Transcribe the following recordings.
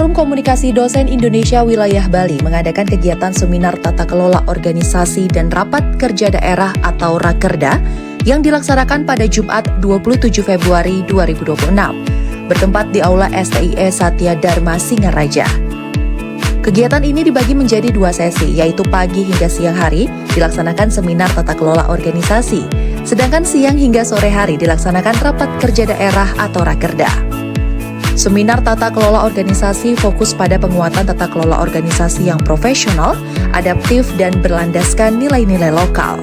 Forum Komunikasi Dosen Indonesia Wilayah Bali mengadakan kegiatan seminar tata kelola organisasi dan rapat kerja daerah atau Rakerda yang dilaksanakan pada Jumat 27 Februari 2026, bertempat di Aula STIE Satya Dharma Singaraja. Kegiatan ini dibagi menjadi dua sesi, yaitu pagi hingga siang hari dilaksanakan seminar tata kelola organisasi, sedangkan siang hingga sore hari dilaksanakan rapat kerja daerah atau Rakerda. Seminar tata kelola organisasi fokus pada penguatan tata kelola organisasi yang profesional, adaptif, dan berlandaskan nilai-nilai lokal.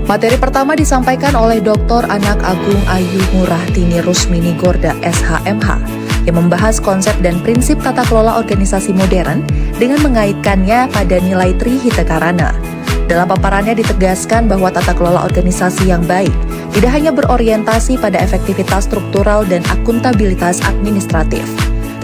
Materi pertama disampaikan oleh Dr. Anak Agung Ayu Ngurah Tini Rusmini Gorda SHMH yang membahas konsep dan prinsip tata kelola organisasi modern dengan mengaitkannya pada nilai Trihita Karana. Dalam paparannya ditegaskan bahwa tata kelola organisasi yang baik tidak hanya berorientasi pada efektivitas struktural dan akuntabilitas administratif,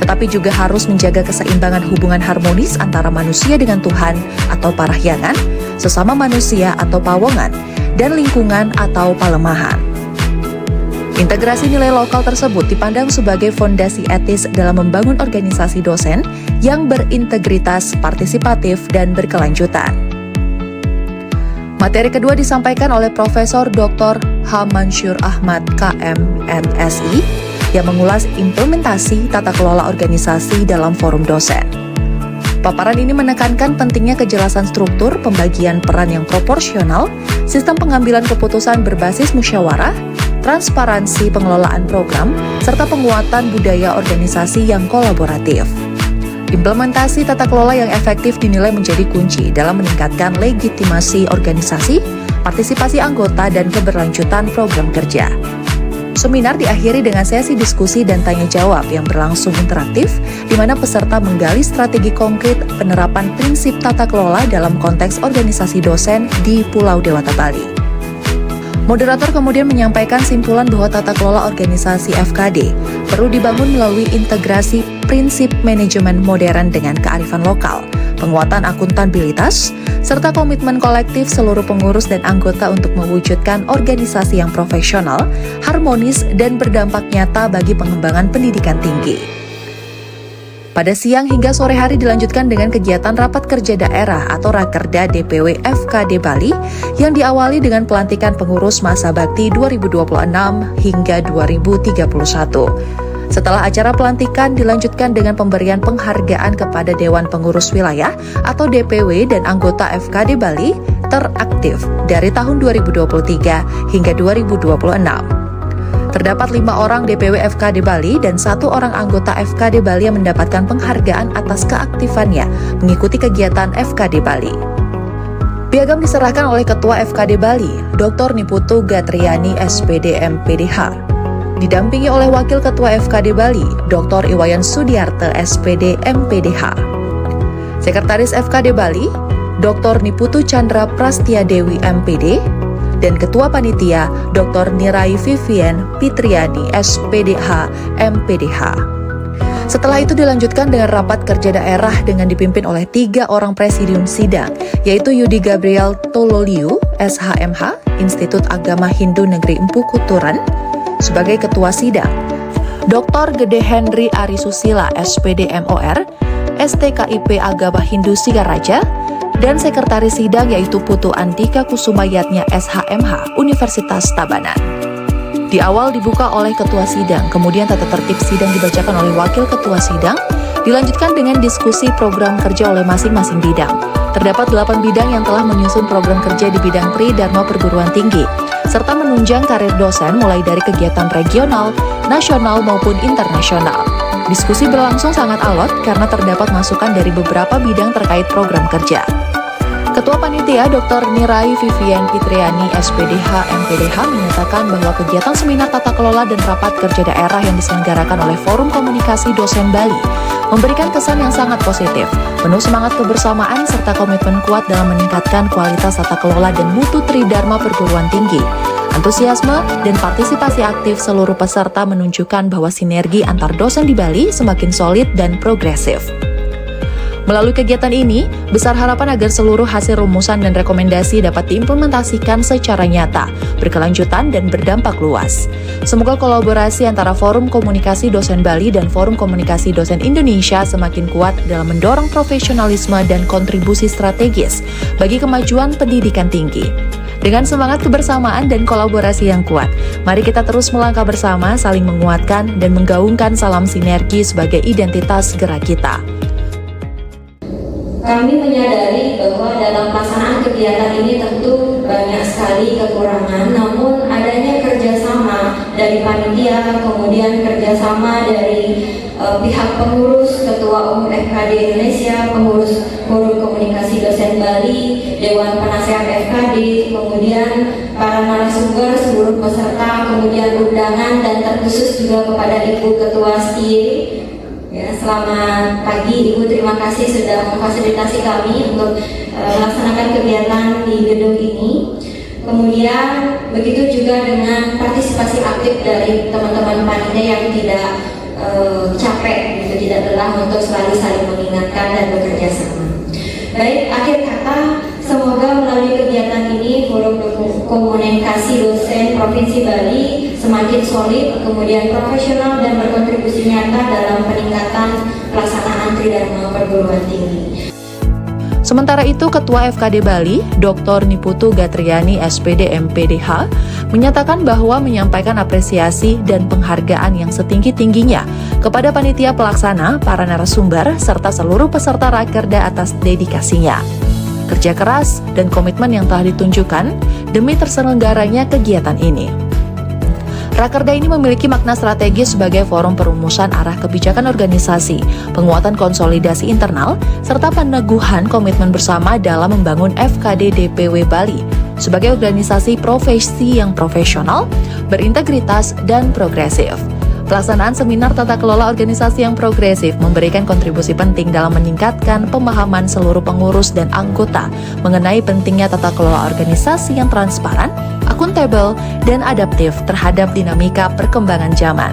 tetapi juga harus menjaga keseimbangan hubungan harmonis antara manusia dengan Tuhan atau parahyangan, sesama manusia atau pawongan, dan lingkungan atau palemahan. Integrasi nilai lokal tersebut dipandang sebagai fondasi etis dalam membangun organisasi dosen yang berintegritas, partisipatif, dan berkelanjutan. Materi kedua disampaikan oleh Profesor Dr. H. Mansur Ahmad KMNSI yang mengulas implementasi tata kelola organisasi dalam forum dosen. Paparan ini menekankan pentingnya kejelasan struktur, pembagian peran yang proporsional, sistem pengambilan keputusan berbasis musyawarah, transparansi pengelolaan program, serta penguatan budaya organisasi yang kolaboratif. Implementasi tata kelola yang efektif dinilai menjadi kunci dalam meningkatkan legitimasi organisasi, partisipasi anggota, dan keberlanjutan program kerja. Seminar diakhiri dengan sesi diskusi dan tanya jawab yang berlangsung interaktif, di mana peserta menggali strategi konkret penerapan prinsip tata kelola dalam konteks organisasi dosen di Pulau Dewata Bali. Moderator kemudian menyampaikan simpulan bahwa tata kelola organisasi FKD perlu dibangun melalui integrasi prinsip manajemen modern dengan kearifan lokal, penguatan akuntabilitas, serta komitmen kolektif seluruh pengurus dan anggota untuk mewujudkan organisasi yang profesional, harmonis, dan berdampak nyata bagi pengembangan pendidikan tinggi. Pada siang hingga sore hari dilanjutkan dengan kegiatan rapat kerja daerah atau Rakerda DPW FKD Bali yang diawali dengan pelantikan pengurus masa bakti 2026 hingga 2031. Setelah acara pelantikan dilanjutkan dengan pemberian penghargaan kepada Dewan Pengurus Wilayah atau DPW dan anggota FKD Bali teraktif dari tahun 2023 hingga 2026. Terdapat 5 orang DPW FKD Bali dan 1 orang anggota FKD Bali yang mendapatkan penghargaan atas keaktifannya mengikuti kegiatan FKD Bali. Piagam diserahkan oleh Ketua FKD Bali, Dr. Niputu Gatriani SPD MPDH. Didampingi oleh Wakil Ketua FKD Bali, Dr. Iwayan Sudiarte SPD MPDH. Sekretaris FKD Bali, Dr. Niputu Chandra Prastia Dewi MPD, dan Ketua Panitia Dr. Nirai Vivian Pitriani SPDH MPDH. Setelah itu dilanjutkan dengan rapat kerja daerah dengan dipimpin oleh 3 orang presidium sidang, yaitu Yudi Gabriel Tololiu SHMH Institut Agama Hindu Negeri Empu Kuturan sebagai Ketua Sidang, Dr. Gede Henry Arisusila SPD MOR STKIP Agama Hindu Singaraja, dan Sekretaris Sidang yaitu Putu Andika Kusumayatnya SHMH Universitas Tabanan. Di awal dibuka oleh Ketua Sidang, kemudian tata tertib sidang dibacakan oleh Wakil Ketua Sidang, dilanjutkan dengan diskusi program kerja oleh masing-masing bidang. Terdapat 8 bidang yang telah menyusun program kerja di bidang Tri Dharma Perguruan Tinggi, serta menunjang karir dosen mulai dari kegiatan regional, nasional maupun internasional. Diskusi berlangsung sangat alot karena terdapat masukan dari beberapa bidang terkait program kerja. Ketua Panitia Dr. Nirai Vivian Pitriani SPDH MPDH menyatakan bahwa kegiatan seminar tata kelola dan rapat kerja daerah yang diselenggarakan oleh Forum Komunikasi Dosen Bali memberikan kesan yang sangat positif, penuh semangat kebersamaan serta komitmen kuat dalam meningkatkan kualitas tata kelola dan mutu Tri Dharma Perguruan Tinggi. Antusiasme dan partisipasi aktif seluruh peserta menunjukkan bahwa sinergi antar dosen di Bali semakin solid dan progresif. Melalui kegiatan ini, besar harapan agar seluruh hasil rumusan dan rekomendasi dapat diimplementasikan secara nyata, berkelanjutan, dan berdampak luas. Semoga kolaborasi antara Forum Komunikasi Dosen Bali dan Forum Komunikasi Dosen Indonesia semakin kuat dalam mendorong profesionalisme dan kontribusi strategis bagi kemajuan pendidikan tinggi. Dengan semangat kebersamaan dan kolaborasi yang kuat, mari kita terus melangkah bersama, saling menguatkan, dan menggaungkan salam sinergi sebagai identitas gerak kita. Kami menyadari bahwa dalam pelaksanaan kegiatan ini tentu banyak sekali kekurangan, namun adanya kerjasama dari panitia, kemudian kerjasama dari pihak pengurus, Ketua Umum FKD Indonesia, pengurus Forum Komunikasi Dosen Bali, Dewan Penasehat FKD, kemudian para narasumber, seluruh peserta, kemudian undangan, dan terkhusus juga kepada Ibu Ketua STIE. Ya, selamat pagi Ibu, terima kasih sudah memfasilitasi kami untuk melaksanakan kegiatan di gedung ini. Kemudian begitu juga dengan partisipasi aktif dari teman-teman panitia yang tidak capek, gitu, tidak lelah untuk selalu saling mengingatkan dan bekerja sama. Baik, akhir kata, semoga melalui kegiatan ini Forum Komunikasi Dosen Provinsi Bali semakin solid, kemudian profesional dan berkontribusi nyata dalam peningkatan pelaksanaan tridharma perguruan tinggi. Sementara itu, Ketua FKD Bali, Dr. Niputu Gatriani SPD MPDH, menyatakan bahwa menyampaikan apresiasi dan penghargaan yang setinggi-tingginya kepada panitia pelaksana, para narasumber, serta seluruh peserta Rakerda atas dedikasinya, kerja keras, dan komitmen yang telah ditunjukkan demi terselenggaranya kegiatan ini. Rakerda ini memiliki makna strategis sebagai forum perumusan arah kebijakan organisasi, penguatan konsolidasi internal, serta peneguhan komitmen bersama dalam membangun FKD DPW Bali sebagai organisasi profesi yang profesional, berintegritas, dan progresif. Pelaksanaan seminar tata kelola organisasi yang progresif memberikan kontribusi penting dalam meningkatkan pemahaman seluruh pengurus dan anggota mengenai pentingnya tata kelola organisasi yang transparan, akuntabel, dan adaptif terhadap dinamika perkembangan zaman.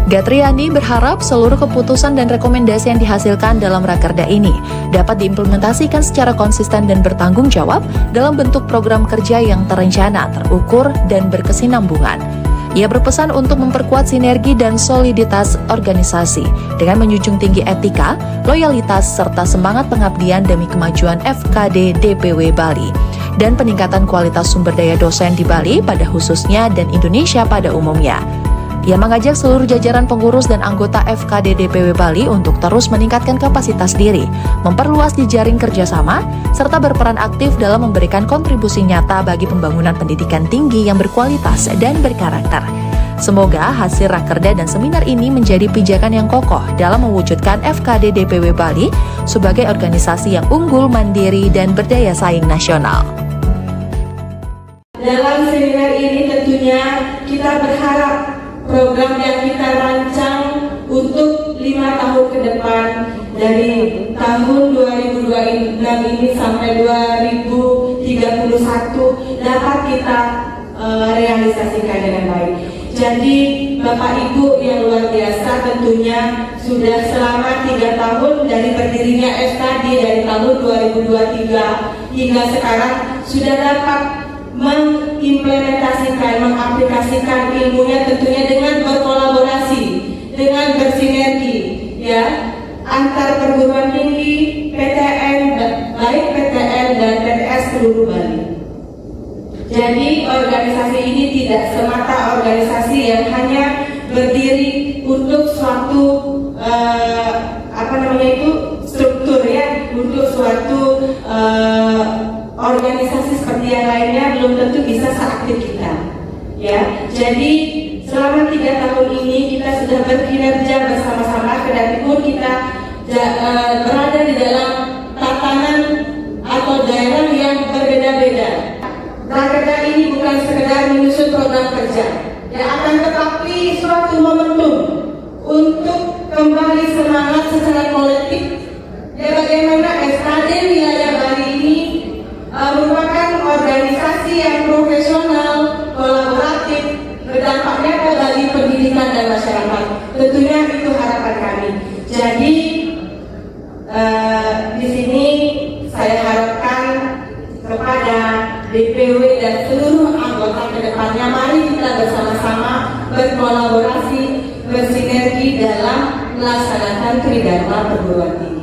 Gatriani berharap seluruh keputusan dan rekomendasi yang dihasilkan dalam Rakerda ini dapat diimplementasikan secara konsisten dan bertanggung jawab dalam bentuk program kerja yang terencana, terukur, dan berkesinambungan. Ia berpesan untuk memperkuat sinergi dan soliditas organisasi dengan menjunjung tinggi etika, loyalitas, serta semangat pengabdian demi kemajuan FKD DPW Bali dan peningkatan kualitas sumber daya dosen di Bali pada khususnya dan Indonesia pada umumnya. Ia mengajak seluruh jajaran pengurus dan anggota FKD DPW Bali untuk terus meningkatkan kapasitas diri, memperluas jejaring kerjasama, serta berperan aktif dalam memberikan kontribusi nyata bagi pembangunan pendidikan tinggi yang berkualitas dan berkarakter. Semoga hasil Rakerda dan seminar ini menjadi pijakan yang kokoh dalam mewujudkan FKD DPW Bali sebagai organisasi yang unggul, mandiri, dan berdaya saing nasional. Dalam seminar ini tentunya kita berharap program yang kita rancang untuk 5 tahun ke depan dari tahun 2026 ini sampai 2031 dapat kita realisasikan dengan baik. Jadi Bapak Ibu yang luar biasa tentunya sudah selama 3 tahun dari berdirinya FKD dari tahun 2023 hingga sekarang sudah dapat mengimplementasikan, mengaplikasikan ilmunya tentunya dengan berkolaborasi, dengan bersinergi, ya, antar perguruan tinggi, PTN, baik PTN dan PTS seluruh Bali. Jadi organisasi ini tidak semata organisasi yang hanya berdiri untuk suatu struktur, ya, untuk suatu organisasi seperti yang lainnya belum tentu bisa seaktif kita, ya. Jadi selama 3 tahun ini kita sudah berkinerja bersama-sama, kedatipun kita berada di dalam tatanan atau daerah yang berbeda-beda. Rakerda ini bukan sekedar menyusun program kerja, ya, akan tetapi suatu momentum untuk kembali semangat secara kolektif, ya, bagaimana FKD wilayah Bali ini merupakan organisasi yang profesional, kolaboratif, berdampaknya bagi pendidikan dan masyarakat. Tentunya itu harapan kami. Jadi depannya. Mari kita bersama-sama berkolaborasi, bersinergi dalam melaksanakan Tridharma perguruan tinggi.